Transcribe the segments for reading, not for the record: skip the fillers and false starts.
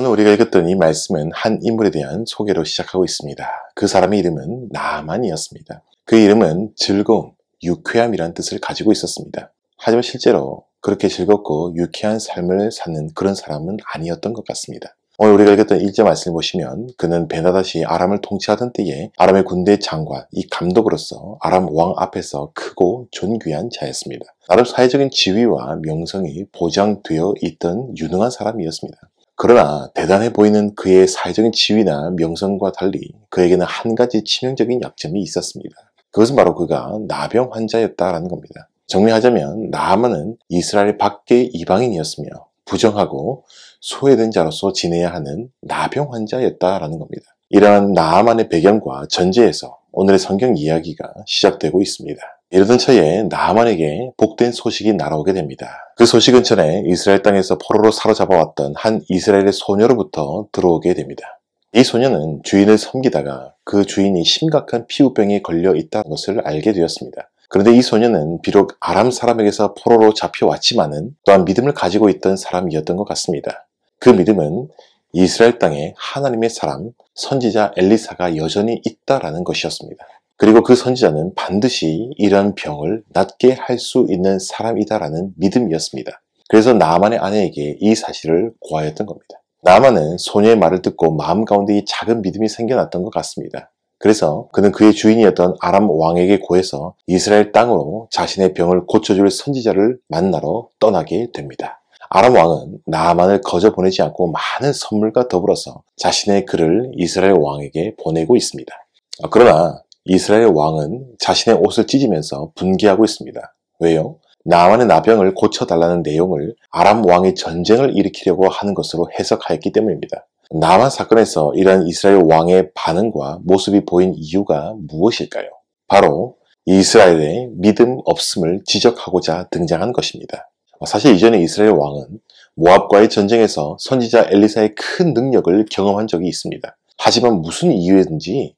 오늘 우리가 읽었던 이 말씀은 한 인물에 대한 소개로 시작하고 있습니다. 그 사람의 이름은 나아만이었습니다. 그 이름은 즐거움, 유쾌함이란 뜻을 가지고 있었습니다. 하지만 실제로 그렇게 즐겁고 유쾌한 삶을 사는 그런 사람은 아니었던 것 같습니다. 오늘 우리가 읽었던 1절 말씀을 보시면 그는 베나닷이 아람을 통치하던 때에 아람의 군대 장관, 이 감독으로서 아람 왕 앞에서 크고 존귀한 자였습니다. 나름 사회적인 지위와 명성이 보장되어 있던 유능한 사람이었습니다. 그러나 대단해 보이는 그의 사회적인 지위나 명성과 달리 그에게는 한 가지 치명적인 약점이 있었습니다. 그것은 바로 그가 나병 환자였다라는 겁니다. 정리하자면 나아만은 이스라엘 밖의 이방인이었으며 부정하고 소외된 자로서 지내야 하는 나병 환자였다라는 겁니다. 이러한 나아만의 배경과 전제에서 오늘의 성경 이야기가 시작되고 있습니다. 이러던 차에 나아만에게 복된 소식이 날아오게 됩니다. 그 소식은 전에 이스라엘 땅에서 포로로 사로잡아왔던 한 이스라엘의 소녀로부터 들어오게 됩니다. 이 소녀는 주인을 섬기다가 그 주인이 심각한 피부병에 걸려 있다는 것을 알게 되었습니다. 그런데 이 소녀는 비록 아람 사람에게서 포로로 잡혀왔지만은 또한 믿음을 가지고 있던 사람이었던 것 같습니다. 그 믿음은 이스라엘 땅에 하나님의 사람, 선지자 엘리사가 여전히 있다라는 것이었습니다. 그리고 그 선지자는 반드시 이런 병을 낫게 할 수 있는 사람이다라는 믿음이었습니다. 그래서 나아만의 아내에게 이 사실을 고하였던 겁니다. 나아만은 소녀의 말을 듣고 마음 가운데 이 작은 믿음이 생겨났던 것 같습니다. 그래서 그는 그의 주인이었던 아람 왕에게 고해서 이스라엘 땅으로 자신의 병을 고쳐줄 선지자를 만나러 떠나게 됩니다. 아람 왕은 나아만을 거저 보내지 않고 많은 선물과 더불어서 자신의 글을 이스라엘 왕에게 보내고 있습니다. 그러나 이스라엘 왕은 자신의 옷을 찢으면서 분개하고 있습니다. 왜요? 나아만의 나병을 고쳐달라는 내용을 아람 왕이 전쟁을 일으키려고 하는 것으로 해석하였기 때문입니다. 나아만 사건에서 이러한 이스라엘 왕의 반응과 모습이 보인 이유가 무엇일까요? 바로 이스라엘의 믿음 없음을 지적하고자 등장한 것입니다. 사실 이전에 이스라엘 왕은 모압과의 전쟁에서 선지자 엘리사의 큰 능력을 경험한 적이 있습니다. 하지만 무슨 이유든지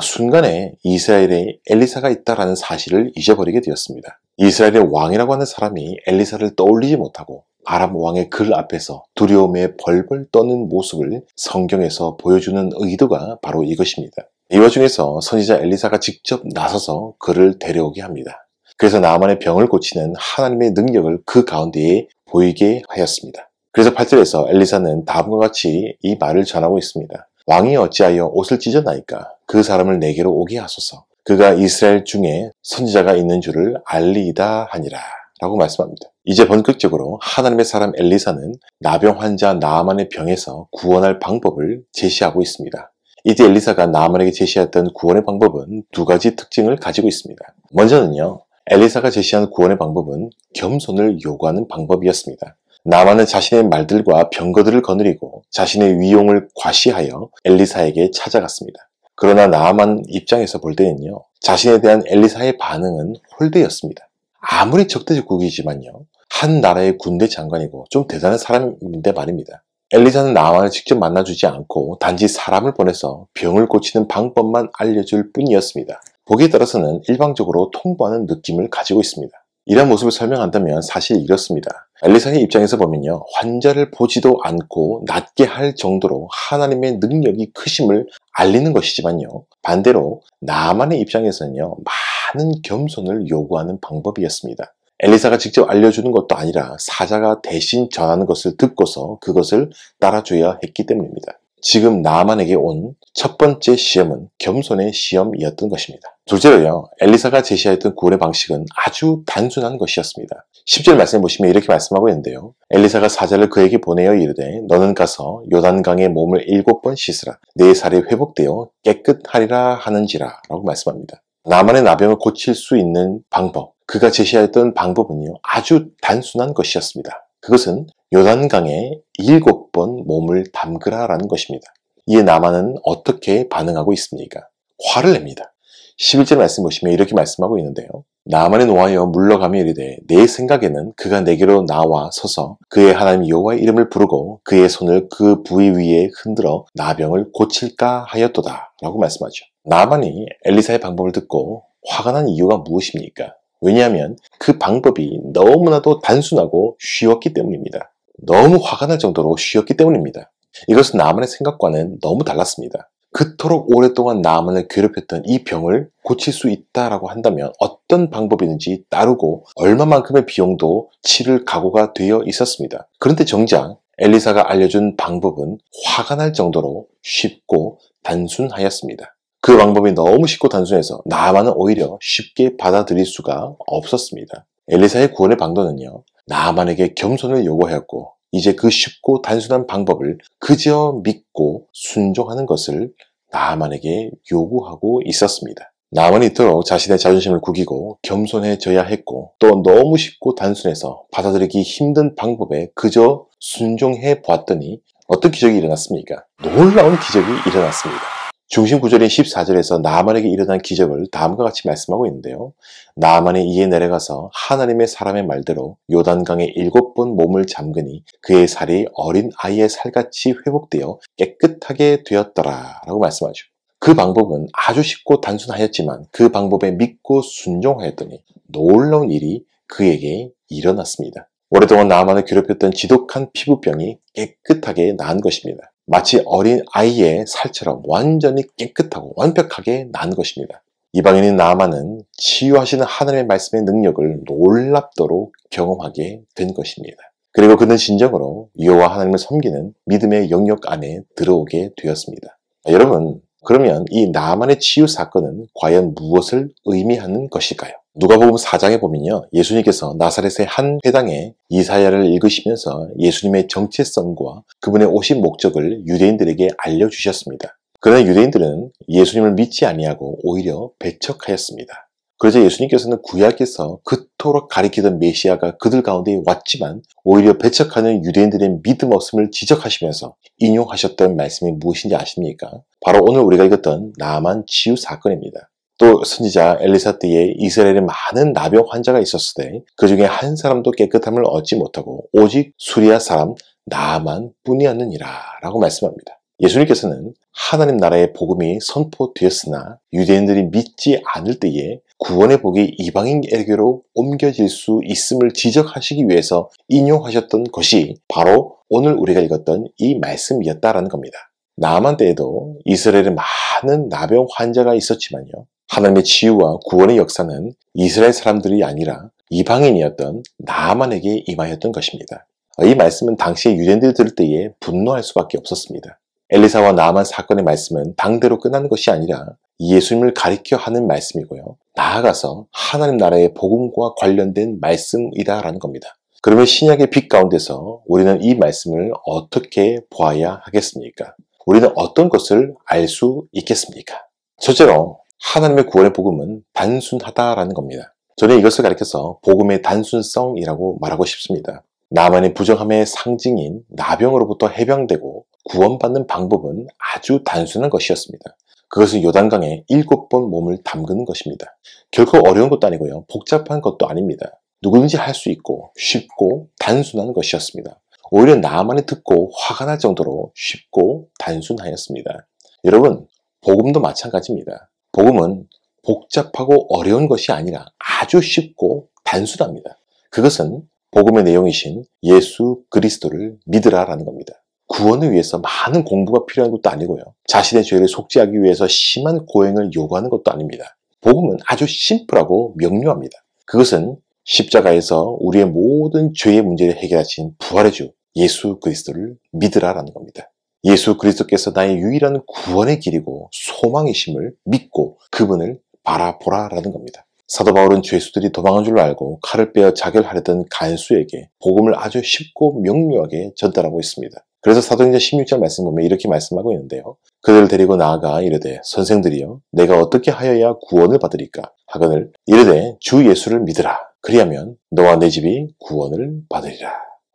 순간에 이스라엘에 엘리사가 있다라는 사실을 잊어버리게 되었습니다. 이스라엘의 왕이라고 하는 사람이 엘리사를 떠올리지 못하고 아람 왕의 글 앞에서 두려움에 벌벌 떠는 모습을 성경에서 보여주는 의도가 바로 이것입니다. 이 와중에서 선지자 엘리사가 직접 나서서 그를 데려오게 합니다. 그래서 나아만의 병을 고치는 하나님의 능력을 그 가운데에 보이게 하였습니다. 그래서 8절에서 엘리사는 다음과 같이 이 말을 전하고 있습니다. 왕이 어찌하여 옷을 찢었나이까? 그 사람을 내게로 오게 하소서. 그가 이스라엘 중에 선지자가 있는 줄을 알리이다 하니라 라고 말씀합니다. 이제 본격적으로 하나님의 사람 엘리사는 나병 환자 나아만의 병에서 구원할 방법을 제시하고 있습니다. 이때 엘리사가 나아만에게 제시했던 구원의 방법은 두 가지 특징을 가지고 있습니다. 먼저는요, 엘리사가 제시한 구원의 방법은 겸손을 요구하는 방법이었습니다. 나아만은 자신의 말들과 병거들을 거느리고 자신의 위용을 과시하여 엘리사에게 찾아갔습니다. 그러나 나아만 입장에서 볼 때는요, 자신에 대한 엘리사의 반응은 홀대였습니다. 아무리 적대적국이지만요, 한 나라의 군대 장관이고 좀 대단한 사람인데 말입니다. 엘리사는 나아만을 직접 만나주지 않고 단지 사람을 보내서 병을 고치는 방법만 알려줄 뿐이었습니다. 보기에 따라서는 일방적으로 통보하는 느낌을 가지고 있습니다. 이런 모습을 설명한다면 사실 이렇습니다. 엘리사의 입장에서 보면요, 환자를 보지도 않고 낫게 할 정도로 하나님의 능력이 크심을 알리는 것이지만요, 반대로 나아만의 입장에서는요, 많은 겸손을 요구하는 방법이었습니다. 엘리사가 직접 알려주는 것도 아니라 사자가 대신 전하는 것을 듣고서 그것을 따라줘야 했기 때문입니다. 지금 나아만에게 온 첫 번째 시험은 겸손의 시험이었던 것입니다. 둘째로요, 엘리사가 제시했던 구원의 방식은 아주 단순한 것이었습니다. 10절 말씀해 보시면 이렇게 말씀하고 있는데요. 엘리사가 사자를 그에게 보내어 이르되 너는 가서 요단강에 몸을 7번 씻으라. 네 살이 회복되어 깨끗하리라 하는지라 라고 말씀합니다. 나아만의 나병을 고칠 수 있는 방법, 그가 제시했던 방법은요, 아주 단순한 것이었습니다. 그것은 요단강에 7번 몸을 담그라 라는 것입니다. 이에 나아만은 어떻게 반응하고 있습니까? 화를 냅니다. 11절 말씀 보시면 이렇게 말씀하고 있는데요. 나아만이 노하여 물러가며 이르되 내 생각에는 그가 내게로 나와 서서 그의 하나님 여호와의 이름을 부르고 그의 손을 그 부위 위에 흔들어 나병을 고칠까 하였도다 라고 말씀하죠. 나아만이 엘리사의 방법을 듣고 화가 난 이유가 무엇입니까? 왜냐하면 그 방법이 너무나도 단순하고 쉬웠기 때문입니다. 너무 화가 날 정도로 쉬웠기 때문입니다. 이것은 나만의 생각과는 너무 달랐습니다. 그토록 오랫동안 나만을 괴롭혔던 이 병을 고칠 수 있다라고 한다면 어떤 방법이든지 따르고 얼마만큼의 비용도 치를 각오가 되어 있었습니다. 그런데 정작 엘리사가 알려준 방법은 화가 날 정도로 쉽고 단순하였습니다. 그 방법이 너무 쉽고 단순해서 나아만은 오히려 쉽게 받아들일 수가 없었습니다. 엘리사의 구원의 방도는요, 나아만에게 겸손을 요구하였고 이제 그 쉽고 단순한 방법을 그저 믿고 순종하는 것을 나아만에게 요구하고 있었습니다. 나아만이 이토록 자신의 자존심을 구기고 겸손해져야 했고 또 너무 쉽고 단순해서 받아들이기 힘든 방법에 그저 순종해 보았더니 어떤 기적이 일어났습니까? 놀라운 기적이 일어났습니다. 중심 구절인 14절에서 나아만에게 일어난 기적을 다음과 같이 말씀하고 있는데요. 나아만이 이에 내려가서 하나님의 사람의 말대로 요단강에 7번 몸을 잠그니 그의 살이 어린 아이의 살같이 회복되어 깨끗하게 되었더라 라고 말씀하죠. 그 방법은 아주 쉽고 단순하였지만 그 방법에 믿고 순종하였더니 놀라운 일이 그에게 일어났습니다. 오랫동안 나아만을 괴롭혔던 지독한 피부병이 깨끗하게 나은 것입니다. 마치 어린 아이의 살처럼 완전히 깨끗하고 완벽하게 난 것입니다. 이방인인 나아만은 치유하시는 하나님의 말씀의 능력을 놀랍도록 경험하게 된 것입니다. 그리고 그는 진정으로 여호와 하나님을 섬기는 믿음의 영역 안에 들어오게 되었습니다. 여러분, 그러면 이 나아만의 치유 사건은 과연 무엇을 의미하는 것일까요? 누가복음 4장에 보면요, 예수님께서 나사렛의 한 회당에 이사야를 읽으시면서 예수님의 정체성과 그분의 오신 목적을 유대인들에게 알려주셨습니다. 그러나 유대인들은 예수님을 믿지 아니하고 오히려 배척하였습니다. 그러자 예수님께서는 구약에서 그토록 가리키던 메시아가 그들 가운데 왔지만 오히려 배척하는 유대인들의 믿음 없음을 지적하시면서 인용하셨던 말씀이 무엇인지 아십니까? 바로 오늘 우리가 읽었던 나아만 치유 사건입니다. 또 선지자 엘리사 때에 이스라엘에 많은 나병 환자가 있었을 때 그 중에 한 사람도 깨끗함을 얻지 못하고 오직 수리아 사람 나아만 뿐이었느니라 라고 말씀합니다. 예수님께서는 하나님 나라의 복음이 선포되었으나 유대인들이 믿지 않을 때에 구원의 복이 이방인에게로 옮겨질 수 있음을 지적하시기 위해서 인용하셨던 것이 바로 오늘 우리가 읽었던 이 말씀이었다라는 겁니다. 나아만 때에도 이스라엘에 많은 나병 환자가 있었지만요, 하나님의 치유와 구원의 역사는 이스라엘 사람들이 아니라 이방인이었던 나아만에게 임하였던 것입니다. 이 말씀은 당시의 유대인들이 들을 때에 분노할 수밖에 없었습니다. 엘리사와 나아만 사건의 말씀은 당대로 끝나는 것이 아니라 예수님을 가리켜 하는 말씀이고요, 나아가서 하나님 나라의 복음과 관련된 말씀이다라는 겁니다. 그러면 신약의 빛 가운데서 우리는 이 말씀을 어떻게 보아야 하겠습니까? 우리는 어떤 것을 알 수 있겠습니까? 첫째로 하나님의 구원의 복음은 단순하다라는 겁니다. 저는 이것을 가리켜서 복음의 단순성이라고 말하고 싶습니다. 나아만의 부정함의 상징인 나병으로부터 해방되고 구원받는 방법은 아주 단순한 것이었습니다. 그것은 요단강에 7번 몸을 담그는 것입니다. 결코 어려운 것도 아니고요, 복잡한 것도 아닙니다. 누구든지 할 수 있고 쉽고 단순한 것이었습니다. 오히려 나아만이 듣고 화가 날 정도로 쉽고 단순하였습니다. 여러분, 복음도 마찬가지입니다. 복음은 복잡하고 어려운 것이 아니라 아주 쉽고 단순합니다. 그것은 복음의 내용이신 예수 그리스도를 믿으라라는 겁니다. 구원을 위해서 많은 공부가 필요한 것도 아니고요, 자신의 죄를 속죄하기 위해서 심한 고행을 요구하는 것도 아닙니다. 복음은 아주 심플하고 명료합니다. 그것은 십자가에서 우리의 모든 죄의 문제를 해결하신 부활의 주 예수 그리스도를 믿으라라는 겁니다. 예수 그리스도께서 나의 유일한 구원의 길이고 소망이심을 믿고 그분을 바라보라라는 겁니다. 사도 바울은 죄수들이 도망한 줄로 알고 칼을 빼어 자결하려던 간수에게 복음을 아주 쉽고 명료하게 전달하고 있습니다. 그래서 사도행전 16절 말씀 보면 이렇게 말씀하고 있는데요, 그들을 데리고 나아가 이르되 선생들이여 내가 어떻게 하여야 구원을 받으리까 하거늘 이르되 주 예수를 믿으라. 그리하면 너와 내 집이 구원을 받으리라.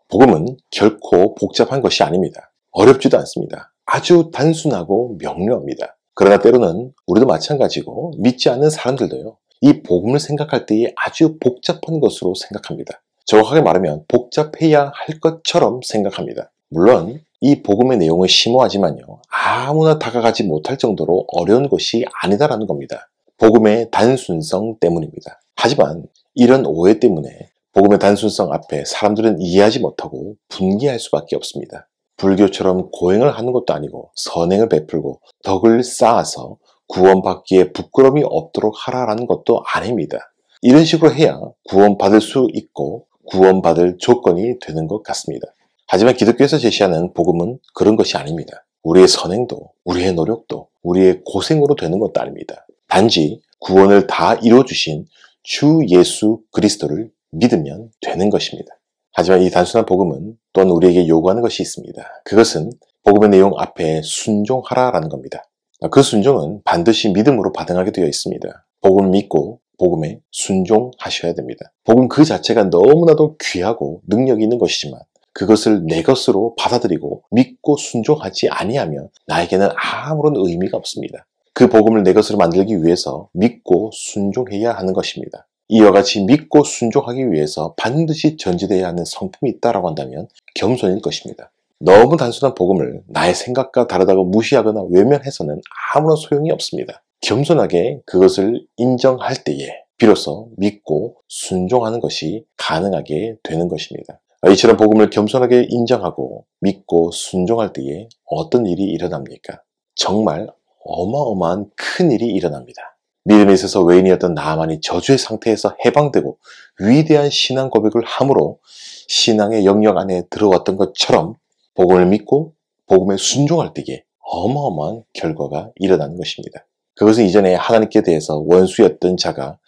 복음은 결코 복잡한 것이 아닙니다. 어렵지도 않습니다. 아주 단순하고 명료합니다. 그러나 때로는 우리도 마찬가지고 믿지 않는 사람들도요, 이 복음을 생각할 때에 아주 복잡한 것으로 생각합니다. 정확하게 말하면 복잡해야 할 것처럼 생각합니다. 물론 이 복음의 내용은 심오하지만요, 아무나 다가가지 못할 정도로 어려운 것이 아니다라는 겁니다. 복음의 단순성 때문입니다. 하지만 이런 오해 때문에 복음의 단순성 앞에 사람들은 이해하지 못하고 분개할 수밖에 없습니다. 불교처럼 고행을 하는 것도 아니고 선행을 베풀고 덕을 쌓아서 구원받기에 부끄러움이 없도록 하라라는 것도 아닙니다. 이런 식으로 해야 구원받을 수 있고 구원받을 조건이 되는 것 같습니다. 하지만 기독교에서 제시하는 복음은 그런 것이 아닙니다. 우리의 선행도, 우리의 노력도, 우리의 고생으로 되는 것도 아닙니다. 단지 구원을 다 이루어주신 주 예수 그리스도를 믿으면 되는 것입니다. 하지만 이 단순한 복음은 또한 우리에게 요구하는 것이 있습니다. 그것은 복음의 내용 앞에 순종하라라는 겁니다. 그 순종은 반드시 믿음으로 반응하게 되어 있습니다. 복음을 믿고 복음에 순종하셔야 됩니다. 복음 그 자체가 너무나도 귀하고 능력이 있는 것이지만 그것을 내 것으로 받아들이고 믿고 순종하지 아니하면 나에게는 아무런 의미가 없습니다. 그 복음을 내 것으로 만들기 위해서 믿고 순종해야 하는 것입니다. 이와 같이 믿고 순종하기 위해서 반드시 전제되어야 하는 성품이 있다고 한다면 겸손일 것입니다. 너무 단순한 복음을 나의 생각과 다르다고 무시하거나 외면해서는 아무런 소용이 없습니다. 겸손하게 그것을 인정할 때에 비로소 믿고 순종하는 것이 가능하게 되는 것입니다. 이처럼 복음을 겸손하게 인정하고 믿고 순종할 때에 어떤 일이 일어납니까? 정말 어마어마한 큰 일이 일어납니다. 믿음에 있어서 외인이었던 나아만이 저주의 상태에서 해방되고 위대한 신앙 고백을 함으로 신앙의 영역 안에 들어왔던 것처럼 복음을 믿고 복음에 순종할 때에 어마어마한 결과가 일어나는 것입니다. 그것은 이전에 하나님께 대해서 원수였던 자가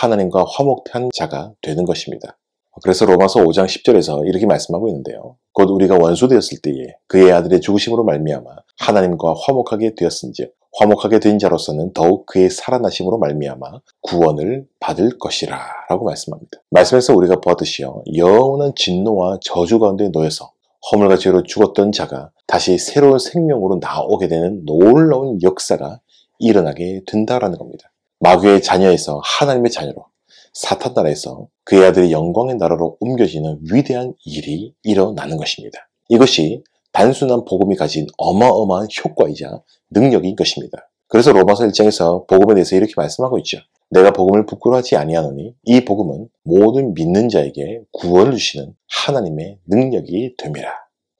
하나님과 화목한 자가 되는 것입니다. 그래서 로마서 5장 10절에서 이렇게 말씀하고 있는데요. 곧 우리가 원수 되었을 때에 그의 아들의 죽으심으로 말미암아 하나님과 화목하게 되었은즉 화목하게 된 자로서는 더욱 그의 살아나심으로 말미암아 구원을 받을 것이라 라고 말씀합니다. 말씀에서 우리가 보았듯이요, 영원한 진노와 저주 가운데 놓여서 허물과 죄로 죽었던 자가 다시 새로운 생명으로 나오게 되는 놀라운 역사가 일어나게 된다라는 겁니다. 마귀의 자녀에서 하나님의 자녀로, 사탄 나라에서 그의 아들이 영광의 나라로 옮겨지는 위대한 일이 일어나는 것입니다. 이것이 단순한 복음이 가진 어마어마한 효과이자 능력인 것입니다. 그래서 로마서 1장에서 복음에 대해서 이렇게 말씀하고 있죠. 내가 복음을 부끄러워하지 아니하노니 이 복음은 모든 믿는 자에게 구원을 주시는 하나님의 능력이 됨이라.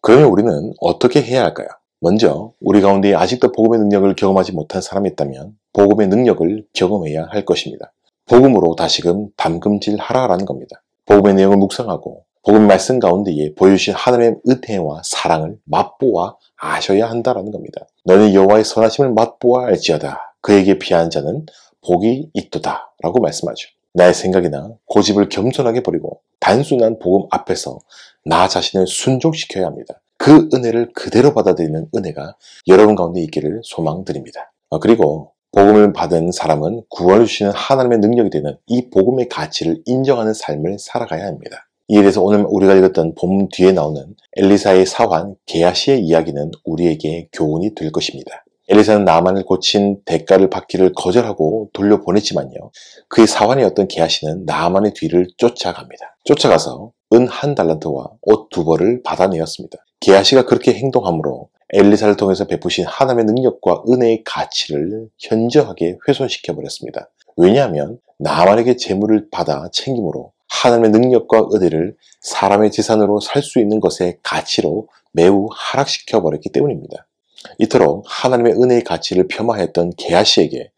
그러면 우리는 어떻게 해야 할까요? 먼저 우리 가운데 아직도 복음의 능력을 경험하지 못한 사람이 있다면 복음의 능력을 경험해야 할 것입니다. 복음으로 다시금 담금질하라라는 겁니다. 복음의 내용을 묵상하고 복음 말씀 가운데에 보여주신 하나님의 은혜와 사랑을 맛보아 아셔야 한다라는 겁니다. 너는 여호와의 선하심을 맛보아 알지어다. 그에게 피한 자는 복이 있도다 라고 말씀하죠. 나의 생각이나 고집을 겸손하게 버리고 단순한 복음 앞에서 나 자신을 순종시켜야 합니다. 그 은혜를 그대로 받아들이는 은혜가 여러분 가운데 있기를 소망드립니다. 그리고 복음을 받은 사람은 구원을 주시는 하나님의 능력이 되는 이 복음의 가치를 인정하는 삶을 살아가야 합니다. 이에 대해서 오늘 우리가 읽었던 본문 뒤에 나오는 엘리사의 사환 게하시의 이야기는 우리에게 교훈이 될 것입니다. 엘리사는 나아만을 고친 대가를 받기를 거절하고 돌려보냈지만요, 그의 사환이었던 게하시는 나아만의 뒤를 쫓아갑니다. 쫓아가서 은 1달란트와 옷 2벌을 받아내었습니다. 게하시가 그렇게 행동함으로 엘리사를 통해서 베푸신 하나님의 능력과 은혜의 가치를 현저하게 훼손시켜버렸습니다. 왜냐하면 나아만에게 재물을 받아 챙김으로 하나님의 능력과 은혜를 사람의 재산으로 살 수 있는 것의 가치로 매우 하락시켜버렸기 때문입니다. 이토록 하나님의 은혜의 가치를 폄하했던 게하시에게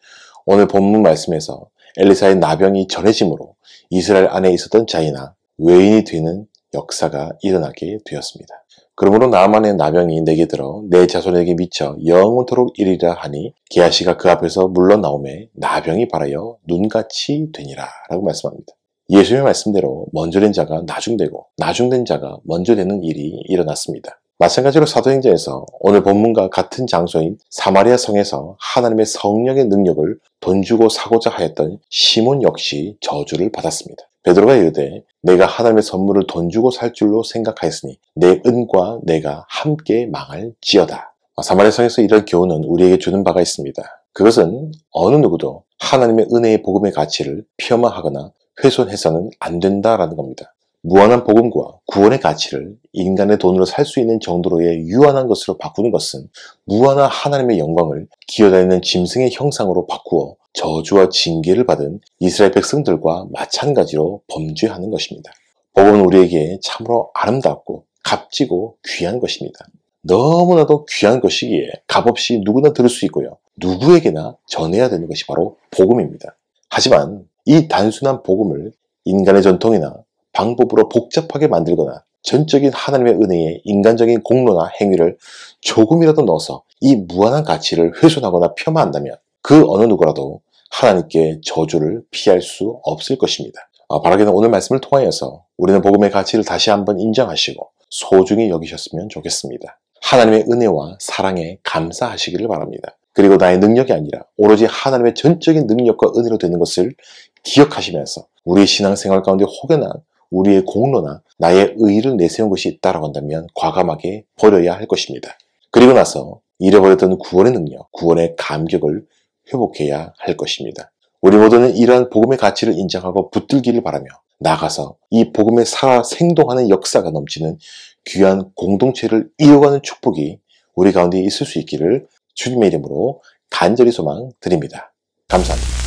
오늘 본문 말씀에서 엘리사의 나병이 전해짐으로 이스라엘 안에 있었던 자이나 외인이 되는 역사가 일어나게 되었습니다. 그러므로 나아만의 나병이 내게 들어 내 자손에게 미쳐 영원토록 이르리라 하니 게하시가 그 앞에서 물러나오매 나병이 발하여 눈같이 되니라 라고 말씀합니다. 예수님의 말씀대로 먼저 된 자가 나중되고 나중된 자가 먼저 되는 일이 일어났습니다. 마찬가지로 사도행전에서 오늘 본문과 같은 장소인 사마리아 성에서 하나님의 성령의 능력을 돈 주고 사고자 하였던 시몬 역시 저주를 받았습니다. 베드로가 이르되 내가 하나님의 선물을 돈 주고 살 줄로 생각하였으니 내 은과 내가 함께 망할지어다. 사마리아 성에서 이런 교훈은 우리에게 주는 바가 있습니다. 그것은 어느 누구도 하나님의 은혜의 복음의 가치를 폄하하거나 훼손해서는 안 된다라는 겁니다. 무한한 복음과 구원의 가치를 인간의 돈으로 살 수 있는 정도로의 유한한 것으로 바꾸는 것은 무한한 하나님의 영광을 기어다니는 짐승의 형상으로 바꾸어 저주와 징계를 받은 이스라엘 백성들과 마찬가지로 범죄하는 것입니다. 복음은 우리에게 참으로 아름답고 값지고 귀한 것입니다. 너무나도 귀한 것이기에 값없이 누구나 들을 수 있고요. 누구에게나 전해야 되는 것이 바로 복음입니다. 하지만 이 단순한 복음을 인간의 전통이나 방법으로 복잡하게 만들거나 전적인 하나님의 은혜에 인간적인 공로나 행위를 조금이라도 넣어서 이 무한한 가치를 훼손하거나 폄하한다면 그 어느 누구라도 하나님께 저주를 피할 수 없을 것입니다. 바라기는 오늘 말씀을 통하여서 우리는 복음의 가치를 다시 한번 인정하시고 소중히 여기셨으면 좋겠습니다. 하나님의 은혜와 사랑에 감사하시기를 바랍니다. 그리고 나의 능력이 아니라 오로지 하나님의 전적인 능력과 은혜로 되는 것을 기억하시면서 우리의 신앙생활 가운데 혹여나 우리의 공로나 나의 의의를 내세운 것이 있다라고 한다면 과감하게 버려야 할 것입니다. 그리고 나서 잃어버렸던 구원의 능력, 구원의 감격을 회복해야 할 것입니다. 우리 모두는 이러한 복음의 가치를 인정하고 붙들기를 바라며 나아가서 이 복음의 살아 생동하는 역사가 넘치는 귀한 공동체를 이어가는 축복이 우리 가운데 있을 수 있기를 주님의 이름으로 간절히 소망드립니다. 감사합니다.